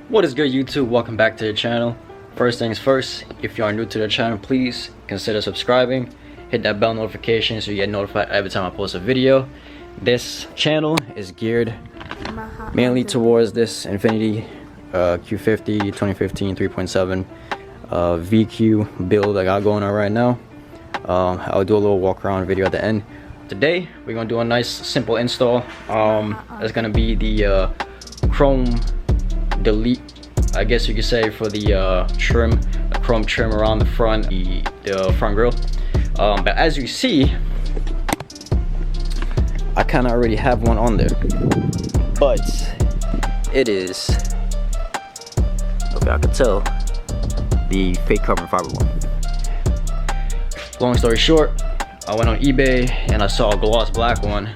What is good, YouTube? Welcome back to the channel. First things first, if you are new to the channel, please consider subscribing. Hit that bell notification so you get notified every time I post a video. This channel is geared mainly towards this Infiniti Q50 2015 3.7 VQ build I got going on right now. I'll do a little walk around video at the end. Today we're gonna do a nice simple install. That's gonna be the chrome delete, I guess you could say, for the trim, the chrome trim around the front, the front grille. But as you see, I kind of already have one on there, but it is, okay, I can tell, the fake carbon fiber one. Long story short, I went on eBay and I saw a gloss black one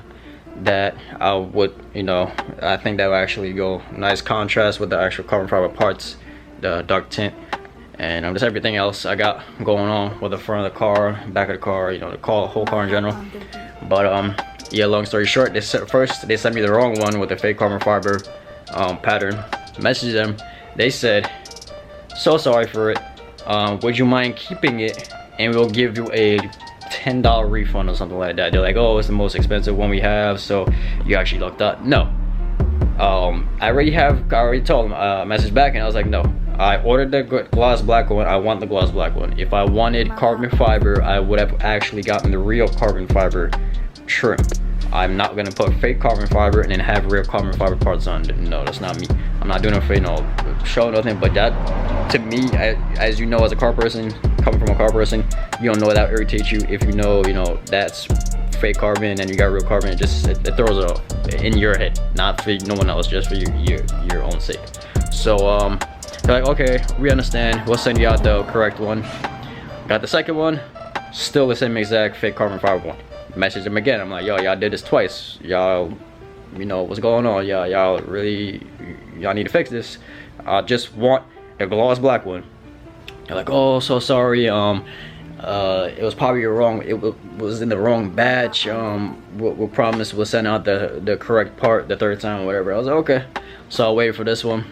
that I would, I think that would actually go nice contrast with the actual carbon fiber parts, the dark tint, and just everything else I got going on with the front of the car, back of the car, the whole car in general. But yeah, long story short, they sent me the wrong one with the fake carbon fiber pattern. Messaged them, they said, so sorry for it, would you mind keeping it and we'll give you a $10 refund or something like that. They're like, oh, it's the most expensive one we have, so you actually lucked out. No, I already told them, message back, and I was like, no, I ordered the gloss black one, I want the gloss black one. If I wanted carbon fiber, I would have actually gotten the real carbon fiber trim. I'm not gonna put fake carbon fiber and then have real carbon fiber parts on. No, that's not me. I'm not doing it for show nothing, but that, to me, as you know, as a car person, coming from a car person, you don't know that irritates you. If you know that's fake carbon and you got real carbon, it throws it off in your head, not for no one else, just for your own sake. So they're like, okay, we understand, we'll send you out the correct one. Got the second one, still the same exact fake carbon fiber one. Message them again, I'm like, yo, y'all did this twice, y'all, what's going on, y'all really, y'all need to fix this. I just want a gloss black one. They're like, oh, so sorry, it was probably wrong, it was in the wrong batch, we'll promise we'll send out the correct part the third time or whatever. I was like, okay, so I'll wait for this one.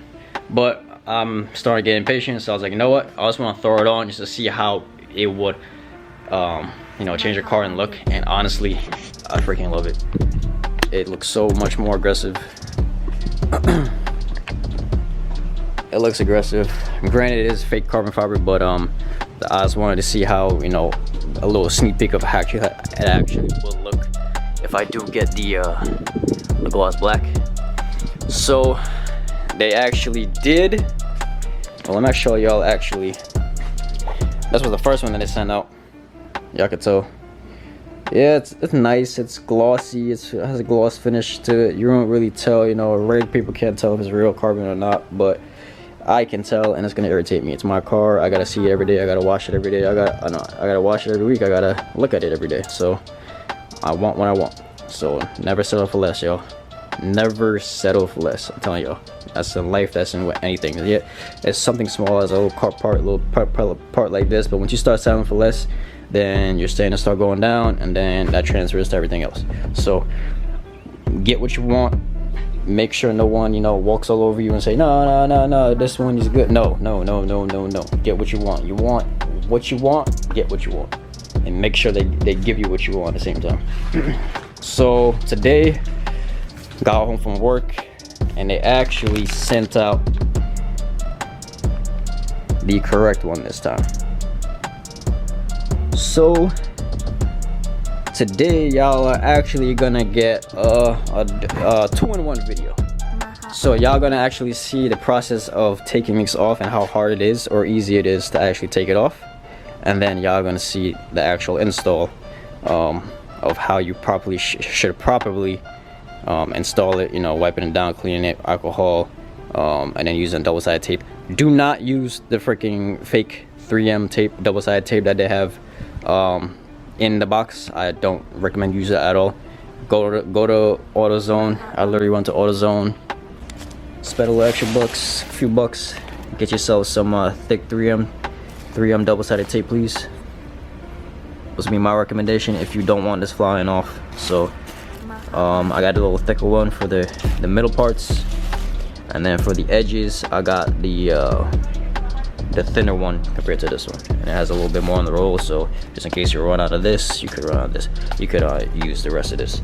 But I'm starting to get impatient, so I was like, you know what, I just want to throw it on just to see how it would change your car and look. And honestly, I freaking love it. It looks so much more aggressive. It looks aggressive. Granted, it is fake carbon fiber, but I just wanted to see how, a little sneak peek of how it actually will look if I do get the gloss black. So they actually did. Well, let me show y'all. Actually, this was the first one that they sent out. Y'all can tell. Yeah, it's nice, it's glossy, it has a gloss finish to it. You don't really tell, regular people can't tell if it's real carbon or not, but I can tell, and it's gonna irritate me. It's my car, I gotta see it every day, I gotta wash it every day, I gotta wash it every week, I gotta look at it every day. So I want what I want. So never settle for less, y'all. Never settle for less. I'm telling y'all, that's in life, that's in anything. Yeah, it's something small as a little car part, little part like this, but once you start settling for less, then your standards start going down, and then that transfers to everything else. So get what you want. Make sure no one walks all over you and say, no, this one is good. No. Get what you want. You want what you want, get what you want, and make sure they give you what you want at the same time. So today, got home from work and they actually sent out the correct one this time. So today y'all are actually gonna get a 2-in-1 video. So y'all gonna actually see the process of taking this off and how hard it is or easy it is to actually take it off, and then y'all gonna see the actual install of how you should properly install it, wiping it down, cleaning it, alcohol, and then using double-sided tape. Do not use the freaking fake 3M tape, double-sided tape that they have in the box. I don't recommend using it at all. Go to AutoZone. I literally went to AutoZone, spent a little extra bucks, a few bucks, get yourself some thick 3M double-sided tape, please. This will be my recommendation if you don't want this flying off. So I got a little thicker one for the middle parts, And then for the edges, I got the thinner one compared to this one, and it has a little bit more on the roll, so just in case you run out of this, you could run out of this, you could use the rest of this.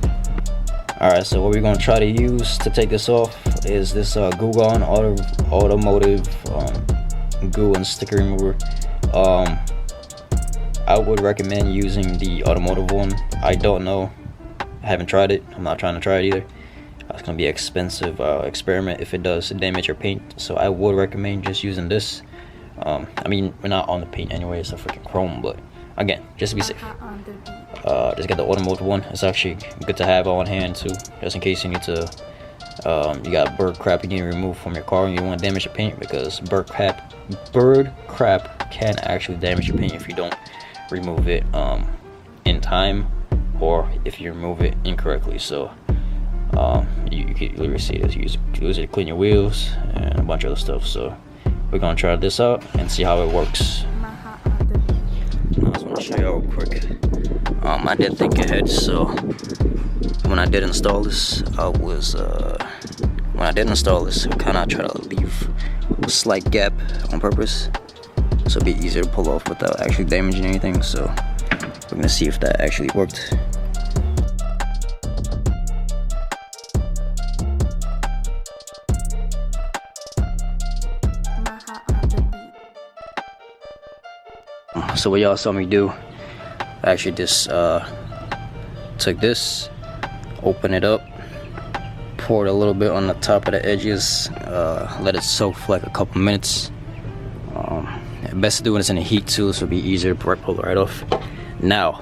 Alright, so what we're going to try to use to take this off is this Glue Gun automotive glue and sticker remover. I would recommend using the automotive one. I don't know, I haven't tried it, I'm not trying to try it either. It's going to be an expensive experiment if it does damage your paint, so I would recommend just using this. I mean, we're not on the paint anyway, it's a freaking chrome, but again, just to be safe, just get the automotive one. It's actually good to have on hand too, just in case you need to, you got bird crap you need to remove from your car and you want to damage your paint, because bird crap can actually damage your paint if you don't remove it in time, or if you remove it incorrectly. So you can literally see this, you use it to clean your wheels and a bunch of other stuff. So we're gonna try this out and see how it works. I just want to show you real quick. I did think ahead, so when I did install this, I kind of try to leave a slight gap on purpose, so it'd be easier to pull off without actually damaging anything. So we're gonna see if that actually worked. So what y'all saw me do, I actually just took this, open it up, poured a little bit on the top of the edges, let it soak for like a couple minutes. Best to do when it's in the heat too, so it'll be easier to pull it right off. Now,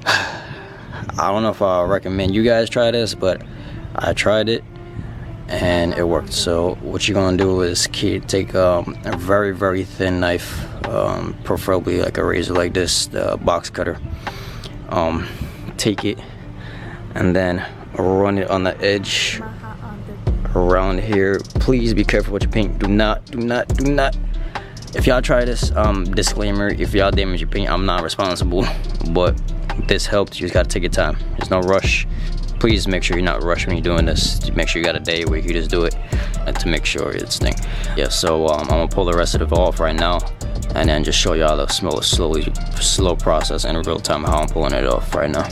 I don't know if I'll recommend you guys try this, but I tried it and it worked. So what you're gonna do is take a very, very thin knife, preferably like a razor like this, the box cutter. Take it and then run it on the edge around here. Please be careful with your paint. Do not. If y'all try this, disclaimer, if y'all damage your paint, I'm not responsible, but this helped. You just gotta take your time. There's no rush. Please make sure you're not rushed when you're doing this. Make sure you got a day where you can just do it, and to make sure it's thing. Yeah, so I'm gonna pull the rest of it off right now, and then just show y'all the slow process in real time how I'm pulling it off right now.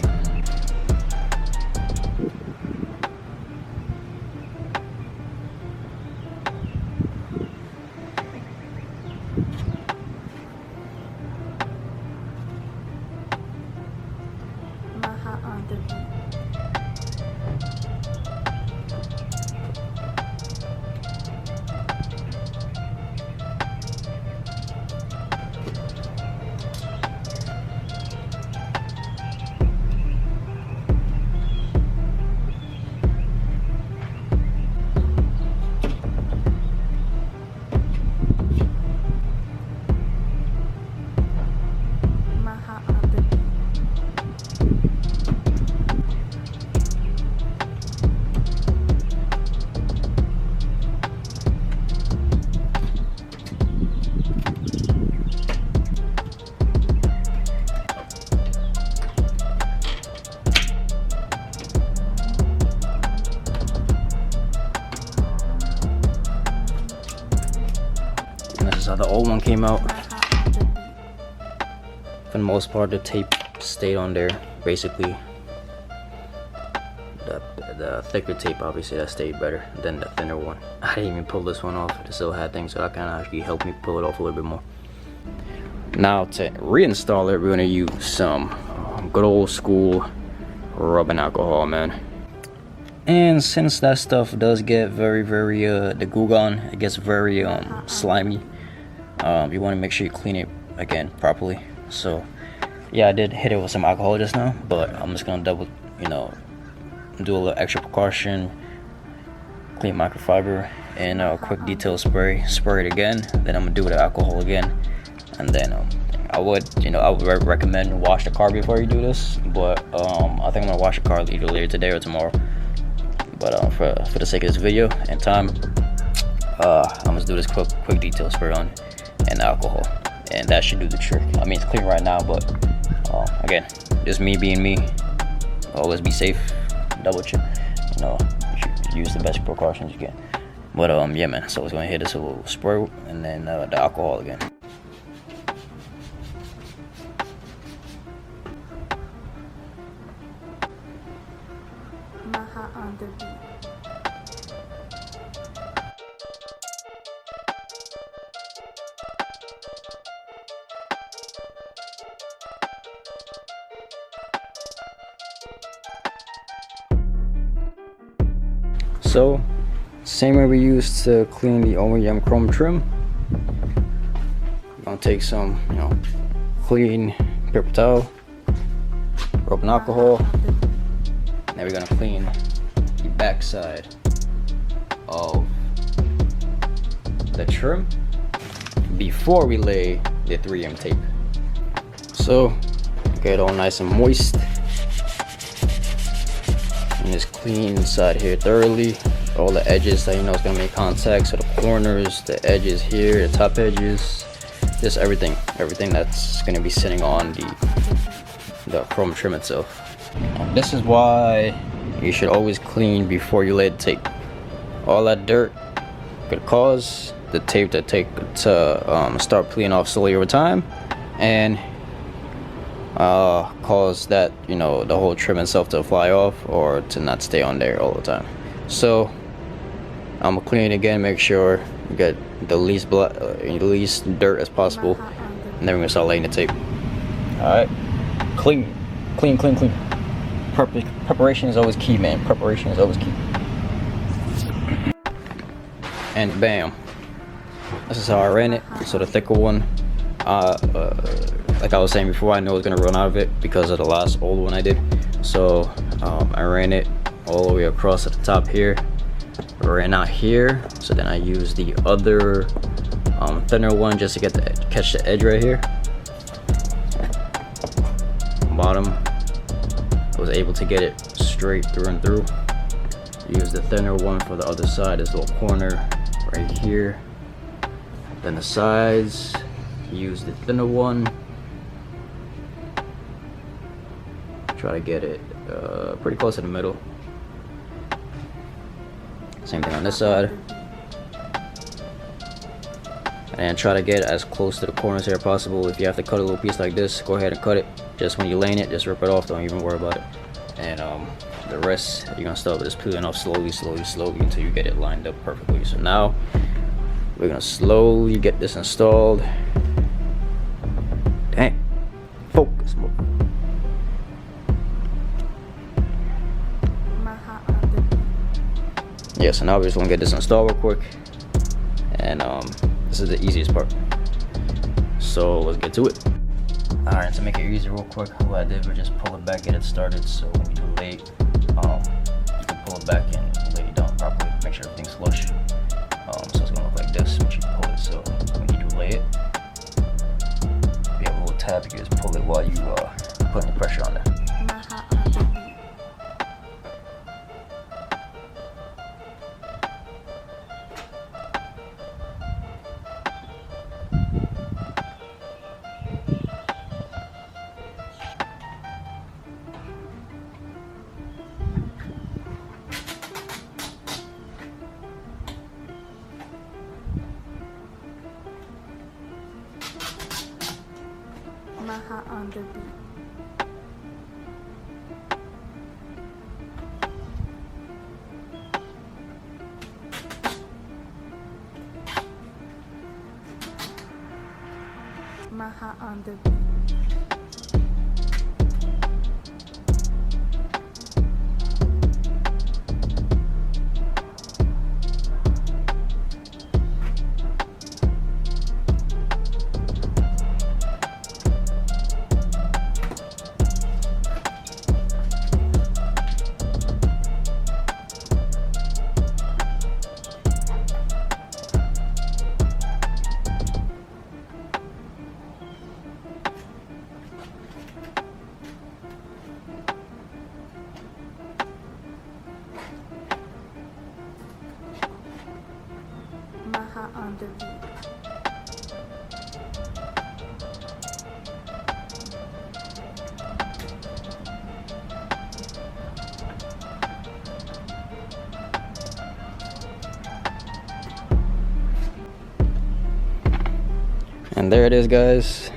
How the old one came out. For the most part, the tape stayed on there. Basically, the thicker tape, obviously, that stayed better than the thinner one. I didn't even pull this one off. It still had things, so that kind of actually helped me pull it off a little bit more. Now to reinstall it, we're gonna use some good old school rubbing alcohol, man. And since that stuff does get very, the glue gun, it gets very slimy. You want to make sure you clean it again properly. So yeah, I did hit it with some alcohol just now, but I'm just gonna double, do a little extra precaution, clean microfiber, and a quick detail spray it again. Then I'm gonna do it with alcohol again, and then I would recommend wash the car before you do this, but I think I'm gonna wash the car either later today or tomorrow. But for the sake of this video and time, I'm gonna do this quick detail spray on and alcohol, and that should do the trick. I mean, it's clean right now, but again, just me being me. Always be safe, double check. You should use the best precautions you can. But yeah, man. So I was gonna hit this a little spray and then the alcohol again. Maha on the beat. So, same way we used to clean the OEM chrome trim. We're gonna take some, clean paper towel, rub in alcohol, and then we're gonna clean the back side of the trim before we lay the 3M tape. So, get it all nice and moist. And just clean inside here thoroughly. All the edges that it's gonna make contact. So the corners, the edges here, the top edges, just everything that's gonna be sitting on the chrome trim itself. This is why you should always clean before you lay the tape. All that dirt could cause the tape to start peeling off slowly over time, and cause that the whole trim itself to fly off or to not stay on there all the time. So I'm gonna clean it again, make sure you get the least dirt as possible, and then we're gonna start laying the tape. All right, clean. Preparation is always key, man. Preparation is always key. And bam, this is how I ran it. So the thicker one, like I was saying before, I know I was gonna run out of it because of the last old one I did. So I ran it all the way across at the top here, ran out here. So then I used the other thinner one just to catch the edge right here. Bottom, I was able to get it straight through and through. Use the thinner one for the other side, this little corner right here. Then the sides, use the thinner one. Try to get it pretty close to the middle. Same thing on this side. And try to get as close to the corners here as possible. If you have to cut a little piece like this, go ahead and cut it. Just when you're laying it, just rip it off, don't even worry about it. And the rest, you're gonna start with just peeling off slowly until you get it lined up perfectly. So now, we're gonna slowly get this installed. Dang, focus more. Yeah, so now we're just gonna get this installed real quick. And this is the easiest part. So let's get to it. Alright, to make it easy real quick, what I did was just pull it back, get it started. So when you do lay, you can pull it back and lay it down properly. Make sure everything's flush. So it's gonna look like this once you pull it. So when you do lay it, if you have a little tab, you can just pull it while you put any pressure on there. Maha on the beat. Maha on the beat. Maha on the beat. And there it is, guys.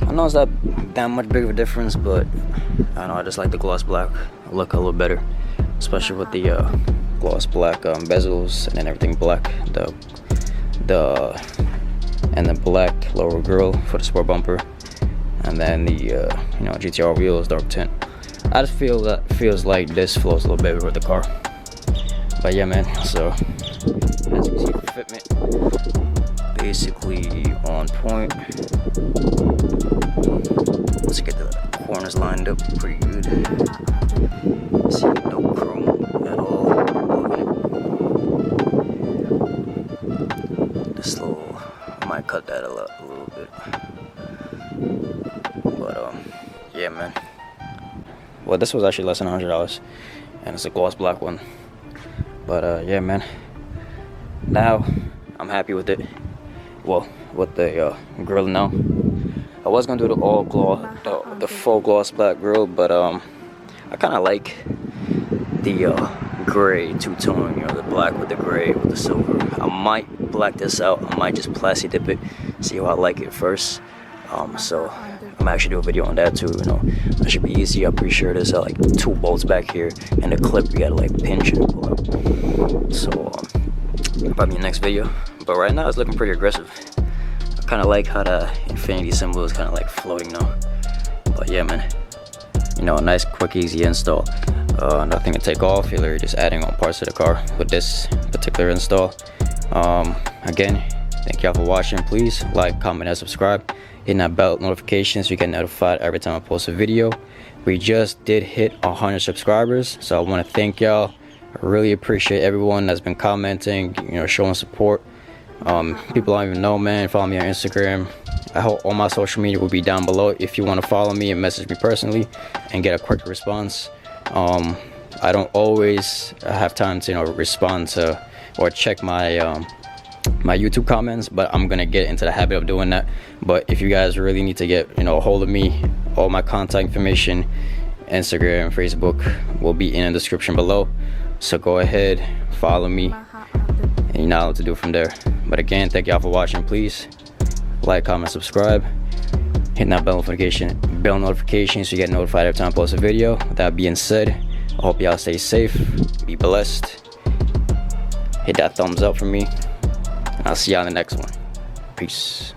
I know it's not that much big of a difference, but I don't know, I just like the gloss black look a little better, especially with the gloss black bezels and then everything black, and the black lower grille for the sport bumper, and then the you know, GTR wheels, dark tint. I just feel that feels like this flows a little better with the car. But yeah, man, so as you can see, fitment basically on point. Let's get the corners lined up pretty good. See, no chrome at all. This little, I might cut that a little bit. But yeah, man. Well, this was actually less than $100, and it's a gloss black one. But yeah, man. Now I'm happy with it. Well, with the grill now. I was gonna do the all gloss, the full gloss black grill, but I kind of like the gray two-tone, you know, the black with the gray with the silver. I might black this out. I might just plasti dip it, see how I like it first. So I'm actually do a video on that too. You know, that should be easy. I'm pretty sure there's like 2 bolts back here, and the clip you gotta like pinch and pull out. So probably the next video. But right now it's looking pretty aggressive. I kind of like how the Infiniti symbol is kind of like floating now. But yeah, man, you know, a nice quick easy install. Nothing to take off. You're literally just adding on parts to the car with this particular install. Again, thank y'all for watching. Please like, comment, and subscribe. Hit that bell notification so you get notified every time I post a video. We just did hit 100 subscribers, so I want to thank y'all. I really appreciate everyone that's been commenting, you know, showing support. People don't even know, man. Follow me on Instagram. I hope all my social media will be down below if you want to follow me and message me personally and get a quick response. I don't always have time to, you know, respond to or check my my YouTube comments, but I'm gonna get into the habit of doing that. But if you guys really need to get, you know, a hold of me, all my contact information, Instagram, Facebook will be in the description below. So go ahead, follow me, and you know what to do from there. But again, thank y'all for watching. Please like, comment, subscribe, hit that bell notification so you get notified every time I post a video. With that being said, I hope y'all stay safe, be blessed, hit that thumbs up for me, and I'll see y'all in the next one. Peace.